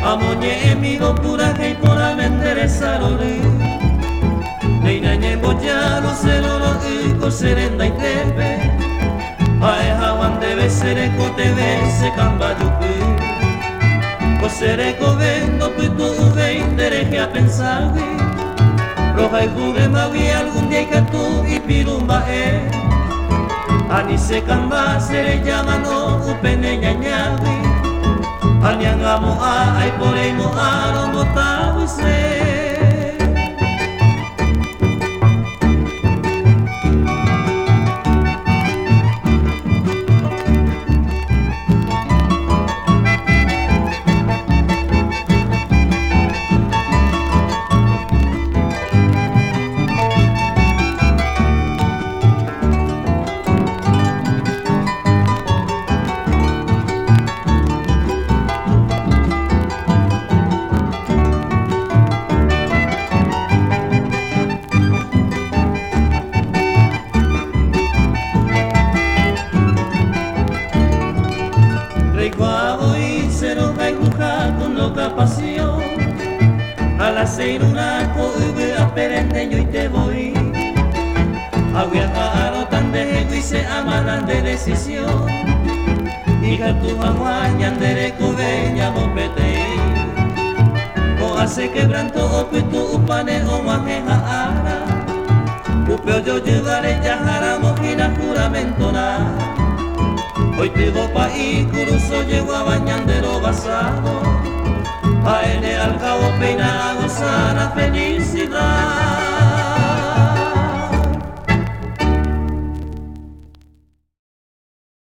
Amonye emigo pura que pura mendereza lori Neina nyembo jalo seloro iko serenda itepe Ae hawan debe sereko tebe se kamba yupi Ko sereko vendo puto uve intereje a pensar Roja y juve maui algún día que tú y pirumba Ani se kamba sere llama no upene ñañavi Anyangamo ay porei mo aro mo tawise Pasión a la seiruna coube a perenne yo y te voy a viajar tan de y se aman de decisión hija tu mañana andere cobeña bombete o hace quebranto o pitu upane o maneja ara upeo yo llevaré ya jaramo gira juramento na hoy te voy pa y cruzo llego a bañandero basado Aene al cabo peinado sana feliz